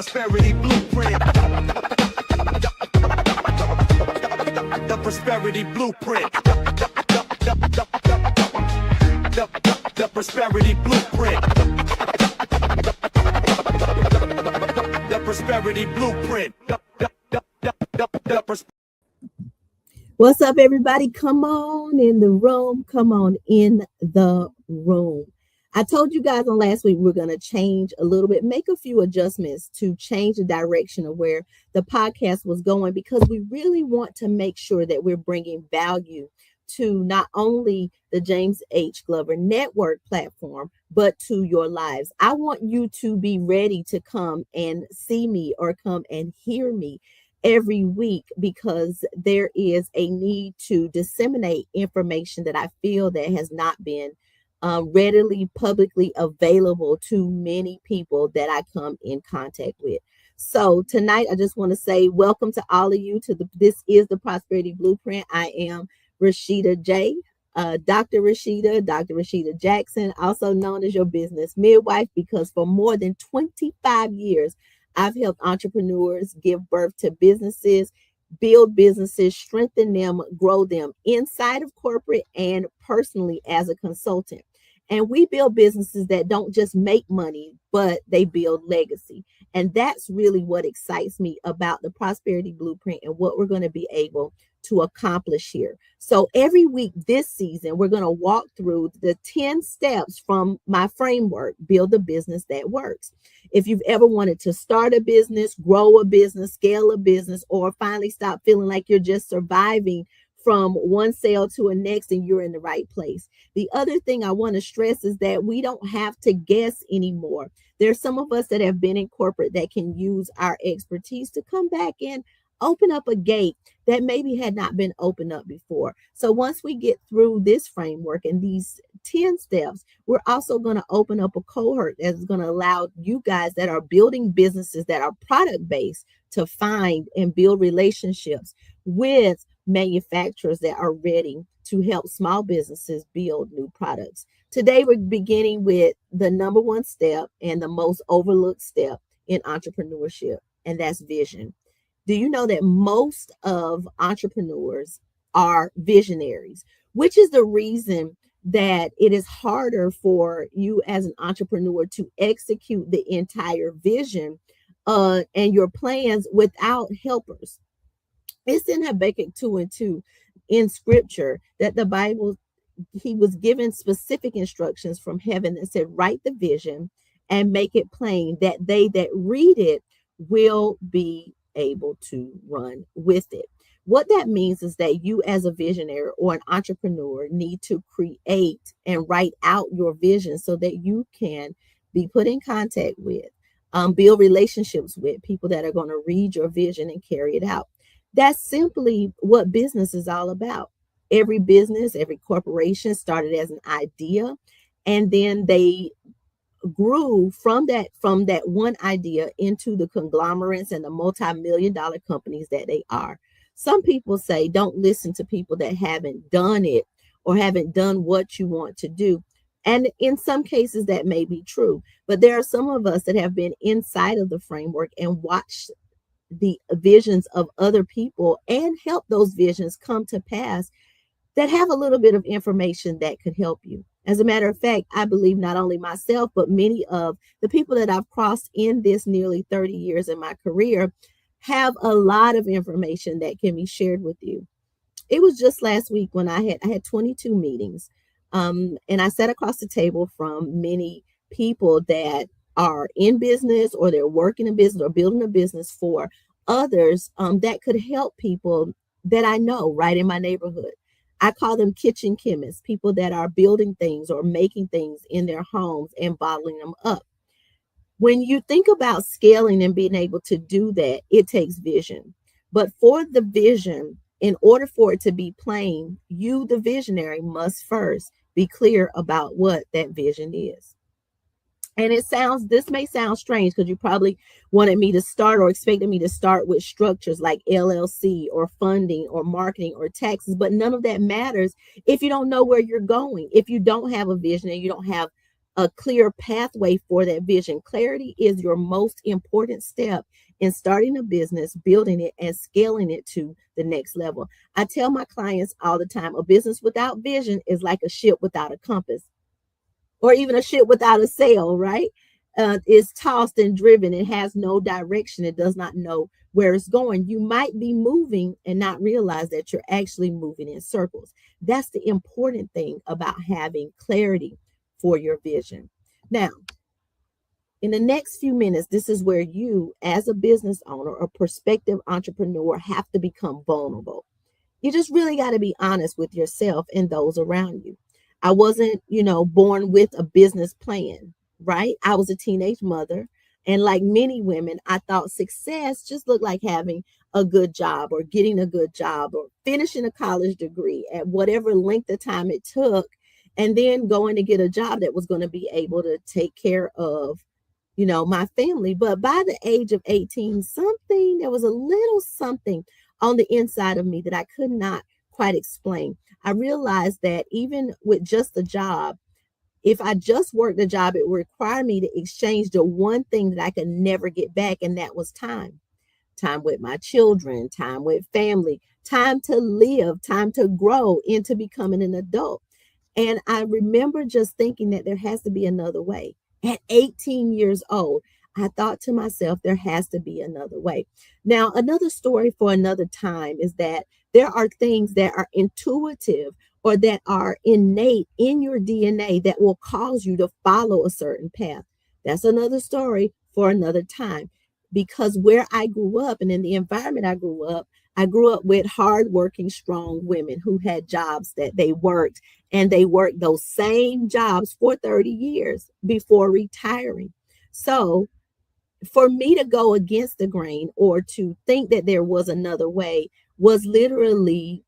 prosperity blueprint. The prosperity blueprint. The prosperity blueprint. The prosperity blueprint. What's up, everybody? Come on in the room. Come on in the room. I told you guys on last week we're going to change a little bit, make a few adjustments to change the direction of where the podcast was going, because we really want to make sure that we're bringing value to not only the James H. Glover Network platform, but to your lives. I want you to be ready to come and see me or come and hear me every week, because there is a need to disseminate information that I feel that has not been readily publicly available to many people that I come in contact with. So tonight, I just want to say welcome to all of you to this is the Prosperity Blueprint. I am Rasheda Dr. Rasheda Jackson, also known as your business midwife, because for more than 25 years, I've helped entrepreneurs give birth to businesses, build businesses, strengthen them, grow them inside of corporate and personally as a consultant. And we build businesses that don't just make money, but they build legacy. And that's really what excites me about the Prosperity Blueprint and what we're going to be able to accomplish here. So every week this season, we're going to walk through the 10 steps from my framework, Build a Business That Works. If you've ever wanted to start a business, grow a business, scale a business, or finally stop feeling like you're just surviving from one sale to a next and you're in the right place. The other thing I want to stress is that we don't have to guess anymore. There's some of us that have been in corporate that can use our expertise to come back and open up a gate that maybe had not been opened up before. So once we get through this framework and these 10 steps, we're also going to open up a cohort that's going to allow you guys that are building businesses that are product-based to find and build relationships with manufacturers that are ready to help small businesses build new products. Today, we're beginning with the number one step and the most overlooked step in entrepreneurship, and that's vision. Do you know that most of entrepreneurs are visionaries, which is the reason that it is harder for you as an entrepreneur to execute the entire vision and your plans without helpers? It's in Habakkuk 2:2 in scripture that the Bible, he was given specific instructions from heaven that said, write the vision and make it plain that they that read it will be able to run with it. What that means is that you as a visionary or an entrepreneur need to create and write out your vision so that you can be put in contact with, build relationships with people that are going to read your vision and carry it out. That's simply what business is all about. Every business, every corporation started as an idea, and then they grew from that one idea into the conglomerates and the multi-million-dollar companies that they are. Some people say don't listen to people that haven't done it or haven't done what you want to do. And in some cases that may be true, but there are some of us that have been inside of the framework and watched the visions of other people and help those visions come to pass that have a little bit of information that could help you. As a matter of fact, I believe not only myself, but many of the people that I've crossed in this nearly 30 years in my career have a lot of information that can be shared with you. It was just last week when I had 22 meetings, and I sat across the table from many people that are in business or they're working in business or building a business for others that could help people that I know right in my neighborhood. I call them kitchen chemists, people that are building things or making things in their homes and bottling them up. When you think about scaling and being able to do that, it takes vision. But for the vision, in order for it to be plain, you, the visionary, must first be clear about what that vision is. And this may sound strange because you probably wanted me to start or expected me to start with structures like LLC or funding or marketing or taxes, but none of that matters if you don't know where you're going. If you don't have a vision and you don't have a clear pathway for that vision. Clarity is your most important step in starting a business, building it, and scaling it to the next level. I tell my clients all the time, a business without vision is like a ship without a compass, or even a ship without a sail, right? It's tossed and driven. It has no direction. It does not know where it's going. You might be moving and not realize that you're actually moving in circles. That's the important thing about having clarity for your vision. Now, in the next few minutes, this is where you, as a business owner or prospective entrepreneur, have to become vulnerable. You just really got to be honest with yourself and those around you. I wasn't, born with a business plan, right? I was a teenage mother. And like many women, I thought success just looked like having a good job or getting a good job or finishing a college degree at whatever length of time it took, and then going to get a job that was going to be able to take care of my family. But by the age of 18, there was a little something on the inside of me that I could not quite explain. I realized that even with just the job, if I just worked the job, it would require me to exchange the one thing that I could never get back, and that was time. Time with my children, time with family, time to live, time to grow into becoming an adult. And I remember just thinking that there has to be another way. At 18 years old, I thought to myself, there has to be another way. Now, another story for another time is that there are things that are intuitive or that are innate in your DNA that will cause you to follow a certain path. That's another story for another time. Because where I grew up and in the environment I grew up with hardworking, strong women who had jobs that they worked, and they worked those same jobs for 30 years before retiring. So for me to go against the grain or to think that there was another way was literally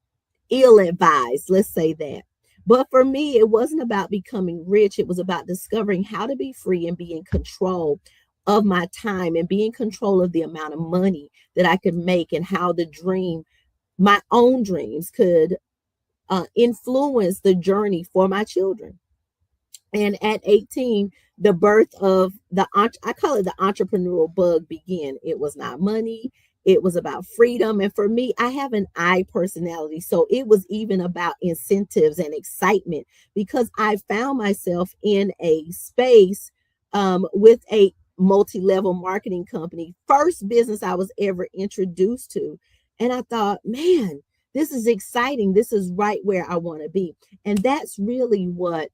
ill-advised, let's say that. But for me, it wasn't about becoming rich. It was about discovering how to be free and be in control of my time and be in control of the amount of money that I could make, and how my own dreams could influence the journey for my children. And at 18, the birth of I call it the entrepreneurial bug began. It was not money. It was about freedom. And for me, I have an I personality. So it was even about incentives and excitement, because I found myself in a space with a multi-level marketing company, first business I was ever introduced to. And I thought, man, this is exciting. This is right where I want to be. And that's really what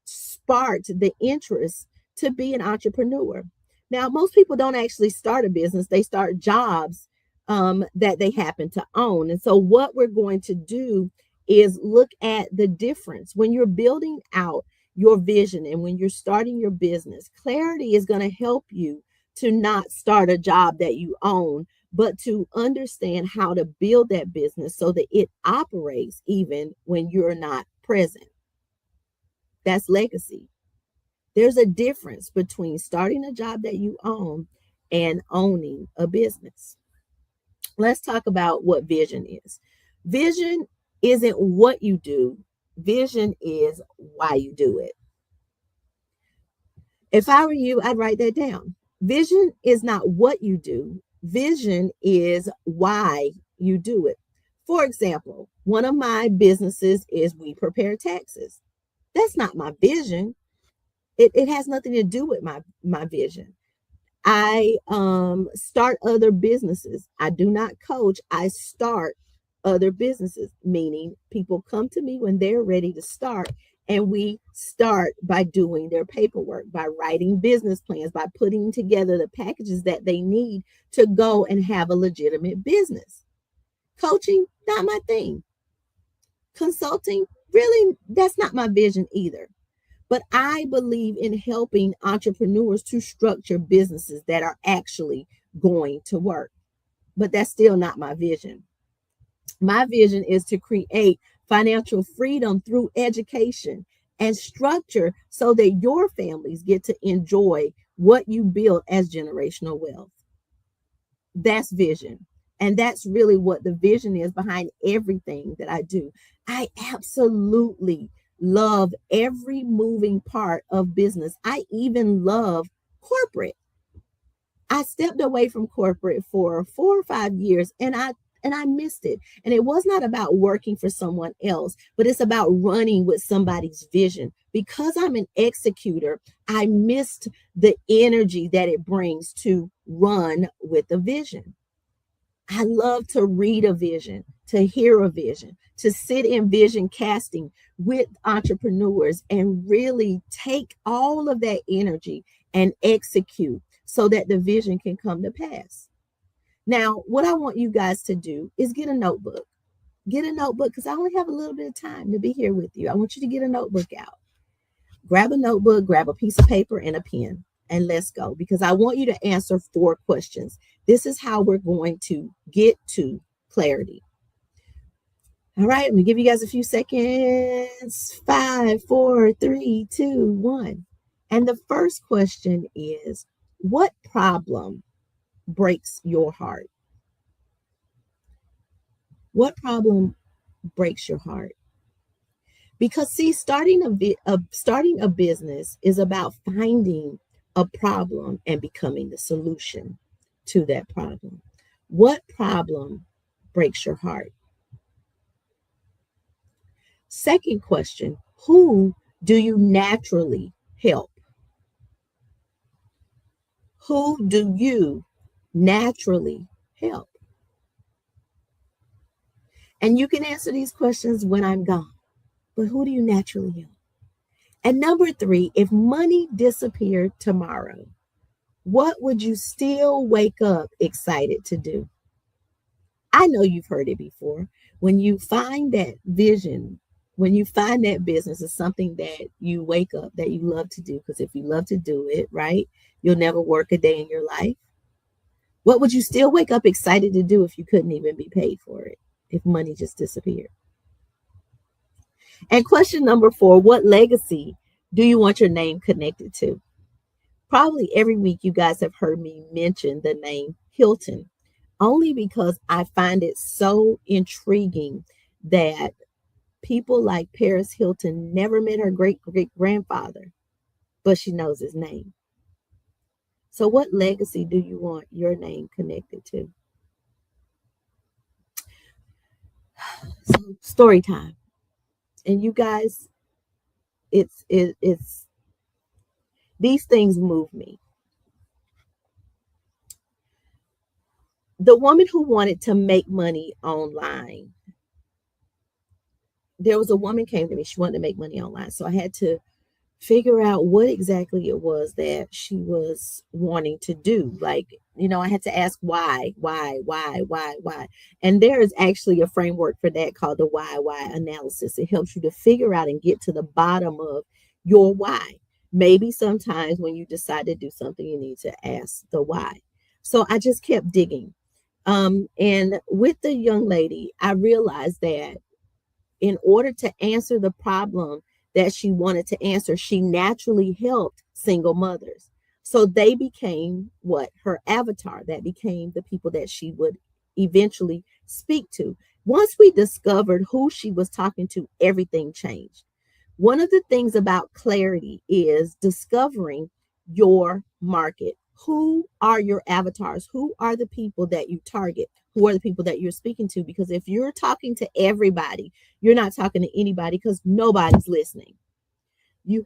sparked the interest to be an entrepreneur. Now, most people don't actually start a business. They start jobs that they happen to own. And so what we're going to do is look at the difference when you're building out your vision and when you're starting your business. Clarity is going to help you to not start a job that you own, but to understand how to build that business so that it operates even when you're not present. That's legacy. There's a difference between starting a job that you own and owning a business. Let's talk about what vision is. Vision isn't what you do. Vision is why you do it. If I were you, I'd write that down. Vision is not what you do. Vision is why you do it. For example, one of my businesses is we prepare taxes. That's not my vision. It has nothing to do with my vision. I start other businesses. I do not coach. I start other businesses, meaning people come to me when they're ready to start. And we start by doing their paperwork, by writing business plans, by putting together the packages that they need to go and have a legitimate business. Coaching, not my thing. Consulting, really, that's not my vision either. But I believe in helping entrepreneurs to structure businesses that are actually going to work. But that's still not my vision. My vision is to create financial freedom through education and structure so that your families get to enjoy what you build as generational wealth. That's vision. And that's really what the vision is behind everything that I do. I absolutely love every moving part of business. I even love corporate. I stepped away from corporate for 4 or 5 years, and I missed it. And it was not about working for someone else, but it's about running with somebody's vision. Because I'm an executor, I missed the energy that it brings to run with a vision. I love to read a vision, to hear a vision, to sit in vision casting with entrepreneurs and really take all of that energy and execute so that the vision can come to pass. Now, what I want you guys to do is get a notebook. Get a notebook because I only have a little bit of time to be here with you. I want you to get a notebook out. Grab a notebook, grab a piece of paper and a pen, and let's go because I want you to answer 4 questions. This is how we're going to get to clarity. All right, I'm going to give you guys a few seconds. 5, 4, 3, 2, 1. And the first question is, what problem breaks your heart? What problem breaks your heart? Because see, starting a business is about finding a problem and becoming the solution to that problem. What problem breaks your heart? Second question, who do you naturally help? Who do you naturally help? And you can answer these questions when I'm gone. But who do you naturally help? And number 3, if money disappeared tomorrow, what would you still wake up excited to do? I know you've heard it before. When you find that vision, when you find that business is something that you wake up that you love to do, because if you love to do it, right, you'll never work a day in your life. What would you still wake up excited to do if you couldn't even be paid for it, if money just disappeared? And question number 4, what legacy do you want your name connected to? Probably every week you guys have heard me mention the name Hilton, only because I find it so intriguing that people like Paris Hilton never met her great grandfather, but she knows his name. So what legacy do you want your name connected to? So story time. And you guys, it's these things move me. The woman who wanted to make money online, there was a woman came to me, she wanted to make money online. So I had to figure out what exactly it was that she was wanting to do. Like, I had to ask why. And there is actually a framework for that called the why analysis. It helps you to figure out and get to the bottom of your why. Maybe sometimes when you decide to do something, you need to ask the why. So I just kept digging. And with the young lady, I realized that in order to answer the problem that she wanted to answer, she naturally helped single mothers. So they became what? Her avatar. That became the people that she would eventually speak to. Once we discovered who she was talking to, everything changed. One of the things about clarity is discovering your market. Who are your avatars? Who are the people that you target? Who are the people that you're speaking to? Because if you're talking to everybody, you're not talking to anybody because nobody's listening. You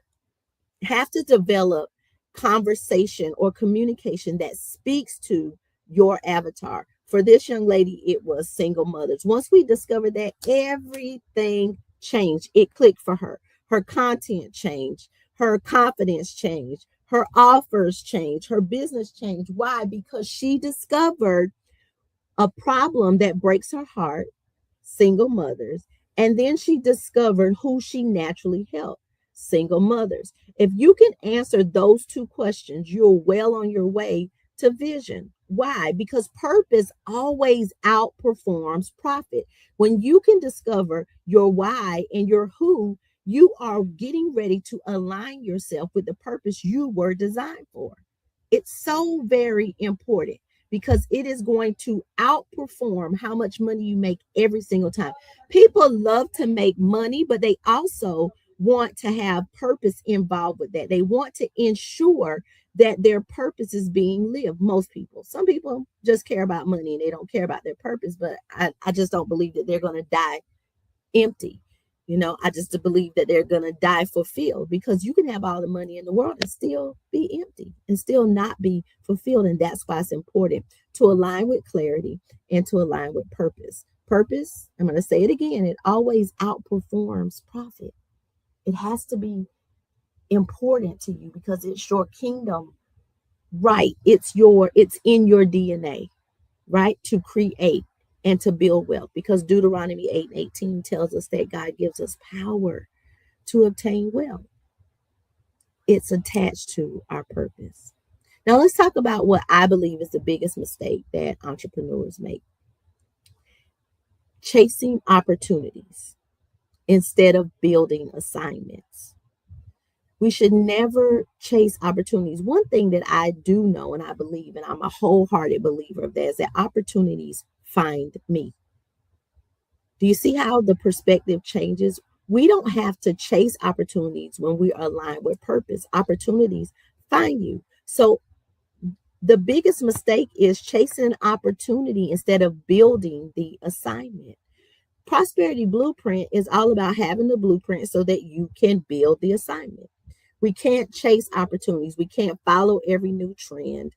have to develop conversation or communication that speaks to your avatar. For this young lady, it was single mothers. Once we discovered that, everything changed. It clicked for her. Her content changed. Her confidence changed. Her offers changed. Her business changed. Why? Because she discovered a problem that breaks her heart, single mothers. And then she discovered who she naturally helped, single mothers. If you can answer those 2 questions, you're well on your way to vision. Why? Because purpose always outperforms profit. When you can discover your why and your who, you are getting ready to align yourself with the purpose you were designed for. It's so very important because it is going to outperform how much money you make every single time. People love to make money, but they also want to have purpose involved with that. They want to ensure that their purpose is being lived. Most people, some people just care about money and they don't care about their purpose, but I just don't believe that they're going to die empty. I just believe that they're going to die fulfilled, because you can have all the money in the world and still be empty and still not be fulfilled. And that's why it's important to align with clarity and to align with purpose. Purpose, I'm going to say it again, it always outperforms profit. It has to be important to you because it's your kingdom, right? It's in your DNA, right? To create and to build wealth, because Deuteronomy 8:18 tells us that God gives us power to obtain wealth. It's attached to our purpose. Now let's talk about what I believe is the biggest mistake that entrepreneurs make. Chasing opportunities instead of building assignments. We should never chase opportunities. One thing that I do know and I believe, and I'm a wholehearted believer of that, is that opportunities find me. Do you see how the perspective changes? We don't have to chase opportunities when we are aligned with purpose. Opportunities find you. So the biggest mistake is chasing an opportunity instead of building the assignment. Prosperity Blueprint is all about having the blueprint so that you can build the assignment. We can't chase opportunities. We can't follow every new trend.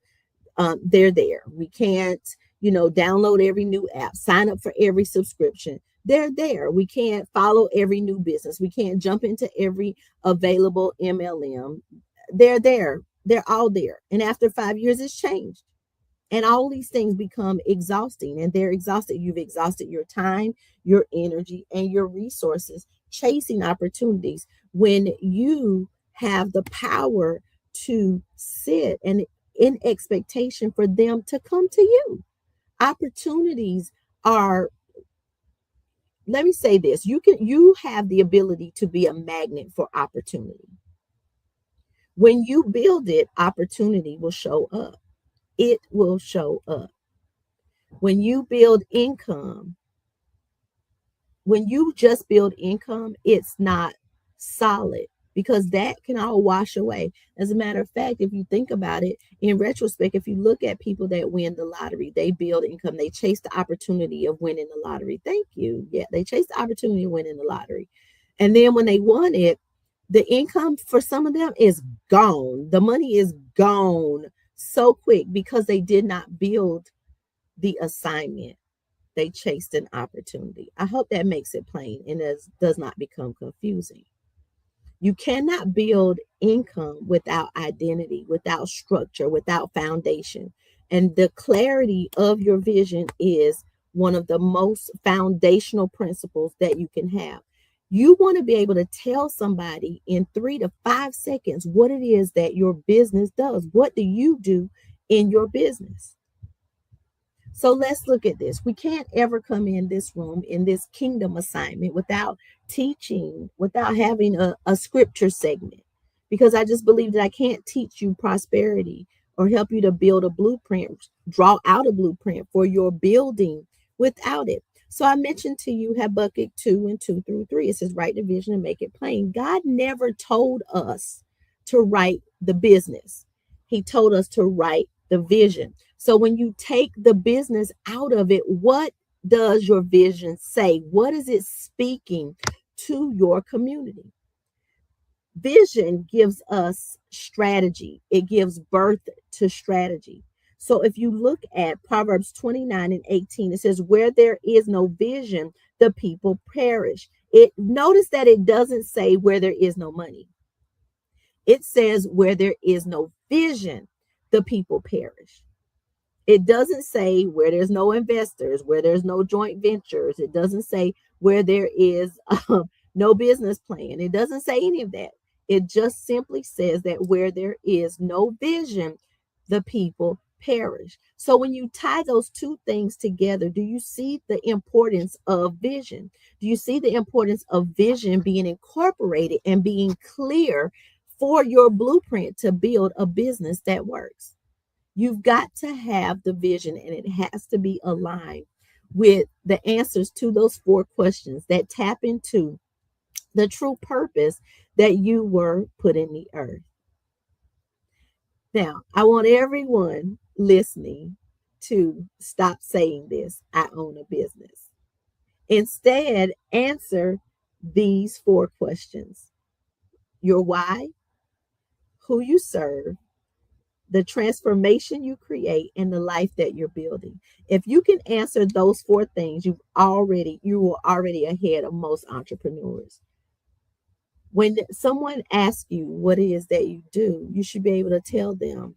They're there. We can't, download every new app, sign up for every subscription. They're there. We can't follow every new business. We can't jump into every available MLM. They're there. They're all there. And after 5 years, it's changed. And all these things become exhausting, and they're exhausted. You've exhausted your time, your energy, and your resources chasing opportunities when you have the power to sit and in expectation for them to come to you. Opportunities are, let me say this, you have the ability to be a magnet for opportunity. When you build it, opportunity will show up. It will show up. When you build income, when you just build income, it's not solid, because that can all wash away. As a matter of fact, if you think about it, in retrospect, if you look at people that win the lottery, they build income. They chase the opportunity of winning the lottery. Thank you. Yeah, they chase the opportunity of winning the lottery. And then when they won it, the income for some of them is gone. The money is gone so quick because they did not build the assignment. They chased an opportunity. I hope that makes it plain and does not become confusing. You cannot build income without identity, without structure, without foundation. And the clarity of your vision is one of the most foundational principles that you can have. You want to be able to tell somebody in 3 to 5 seconds what it is that your business does. What do you do in your business? So let's look at this. We can't ever come in this room in this kingdom assignment without teaching, without having a scripture segment, because I just believe that I can't teach you prosperity or help you to build a blueprint, draw out a blueprint for your building without it. So I mentioned to you Habakkuk 2:2-3. It says, write the vision and make it plain. God never told us to write the business. He told us to write the vision. So when you take the business out of it, what does your vision say? What is it speaking to your community? Vision gives us strategy. It gives birth to strategy. So if you look at Proverbs 29:18, it says, where there is no vision, the people perish. Notice that it doesn't say where there is no money. It says where there is no vision, the people perish. It doesn't say where there's no investors, where there's no joint ventures. It doesn't say where there is no business plan. It doesn't say any of that. It just simply says that where there is no vision, the people perish. So when you tie those two things together, do you see the importance of vision? Do you see the importance of vision being incorporated and being clear for your blueprint to build a business that works? You've got to have the vision, and it has to be aligned with the answers to those 4 questions that tap into the true purpose that you were put in the earth. Now, I want everyone listening to stop saying this: I own a business. Instead, answer these 4 questions: your why, who you serve, the transformation you create, and the life that you're building. If you can answer those 4 things, you are already ahead of most entrepreneurs. When someone asks you what it is that you do, you should be able to tell them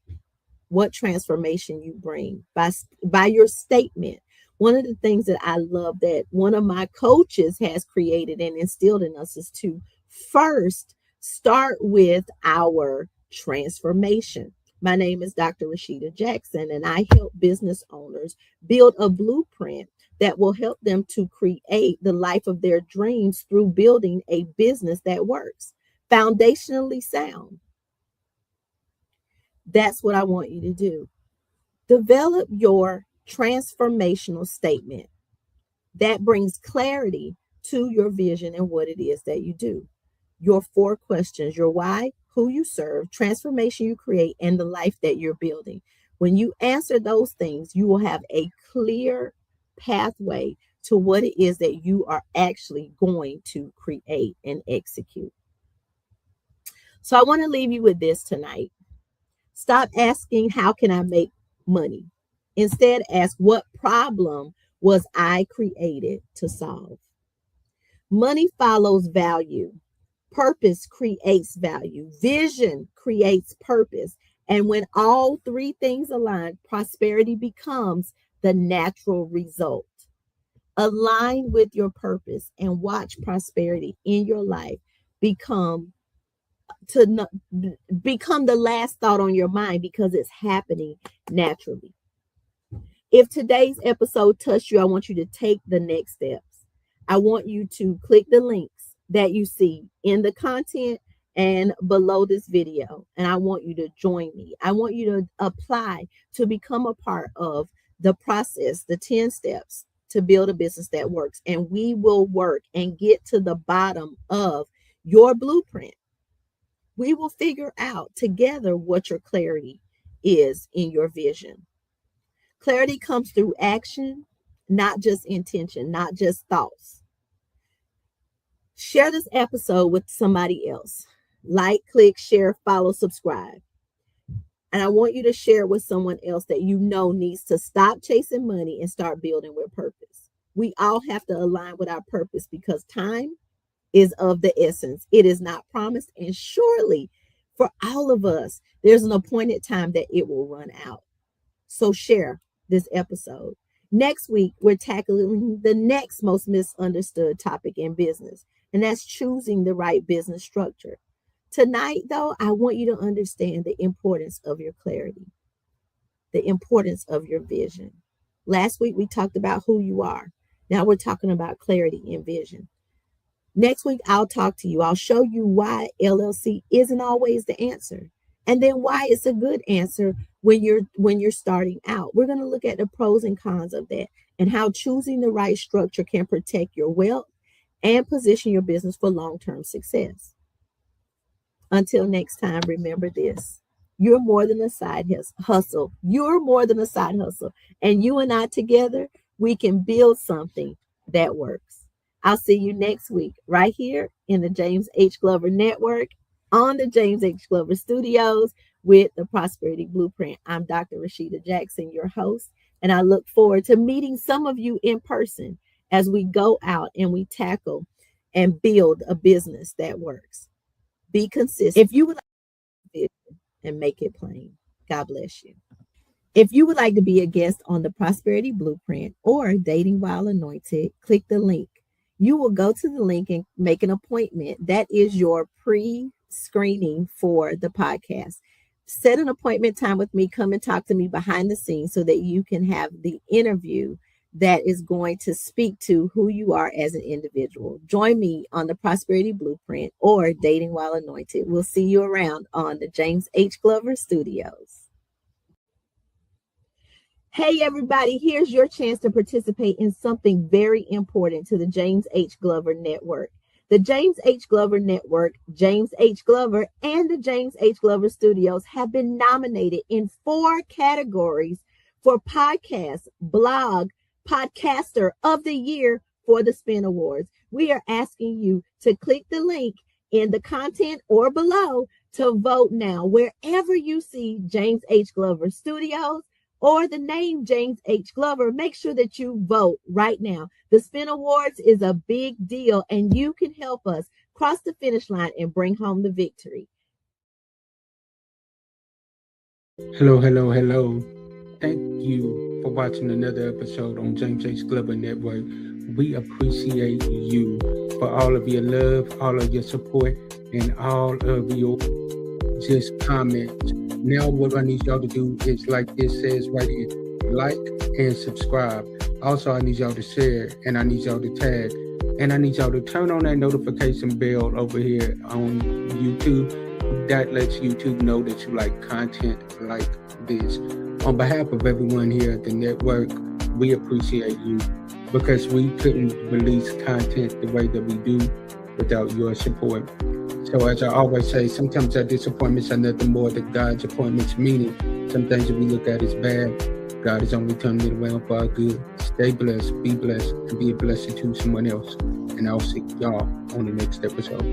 what transformation you bring by your statement. One of the things that I love that one of my coaches has created and instilled in us is to first start with our transformation. My name is Dr. Rasheda Jackson, and I help business owners build a blueprint that will help them to create the life of their dreams through building a business that works, foundationally sound. That's what I want you to do. Develop your transformational statement that brings clarity to your vision and what it is that you do. Your 4 questions: your why, who you serve, transformation you create, and the life that you're building. When you answer those things, you will have a clear pathway to what it is that you are actually going to create and execute. So I want to leave you with this tonight. Stop asking, how can I make money? Instead, ask, what problem was I created to solve? Money follows value. Purpose creates value. Vision creates purpose. And when all 3 things align, prosperity becomes the natural result. Align with your purpose and watch prosperity in your life become the last thought on your mind, because it's happening naturally. If today's episode touched you, I want you to take the next steps. I want you to click the links that you see in the content and below this video, and I want you to join me. I want you to apply to become a part of the process, the 10 steps to build a business that works, and we will work and get to the bottom of your blueprint. We will figure out together what your clarity is in your vision. Clarity comes through action, not just intention, not just thoughts. Share this episode with somebody else. Like, click, share, follow, subscribe. And I want you to share it with someone else that you know needs to stop chasing money and start building with purpose. We all have to align with our purpose, because time is of the essence. It is not promised, and surely for all of us, there's an appointed time that it will run out. So share this episode. Next week, we're tackling the next most misunderstood topic in business, and that's choosing the right business structure. Tonight, though, I want you to understand the importance of your clarity, the importance of your vision. Last week, we talked about who you are. Now we're talking about clarity and vision. Next week, I'll talk to you. I'll show you why LLC isn't always the answer, and then why it's a good answer when you're starting out. We're going to look at the pros and cons of that, and how choosing the right structure can protect your wealth and position your business for long-term success. Until next time, remember this: you're more than a side hustle. You're more than a side hustle, and you and I together, we can build something that works. I'll see you next week right here in the James H. Glover Network, on the James H. Glover Studios, with the Prosperity Blueprint. I'm Dr. Rasheda Jackson, your host, and I look forward to meeting some of you in person as we go out and we tackle and build a business that works. Be consistent. If you would like to vision and make it plain, God bless you. If you would like to be a guest on the Prosperity Blueprint or Dating While Anointed, click the link. You will go to the link and make an appointment. That is your pre-screening for the podcast. Set an appointment time with me. Come and talk to me behind the scenes so that you can have the interview that is going to speak to who you are as an individual. Join me on the Prosperity Blueprint or Dating While Anointed. We'll see you around on the James H. Glover Studios. Hey, everybody, here's your chance to participate in something very important to the James H. Glover Network. The James H. Glover Network, James H. Glover, and the James H. Glover Studios have been nominated in 4 categories for Podcast, Blog, Podcaster of the Year for the Spin Awards. We are asking you to click the link in the content or below to vote now. Wherever you see James H. Glover Studios or the name James H. Glover, make sure that you vote right now. The Spin Awards is a big deal, and you can help us cross the finish line and bring home the victory. Hello, hello, hello. Thank you for watching another episode on James H. Glover Network. We appreciate you for all of your love, all of your support, and all of your just comments. Now what I need y'all to do is, like it says right here, like and subscribe. Also, I need y'all to share, and I need y'all to tag, and I need y'all to turn on that notification bell over here on YouTube. That lets YouTube know that you like content like this. On behalf of everyone here at the network, we appreciate you, because we couldn't release content the way that we do without your support. So as I always say, sometimes our disappointments are nothing more than God's appointments, meaning some things that we look at as bad, God is only turning it around for our good. Stay blessed, be blessed, and be a blessing to someone else. And I'll see y'all on the next episode.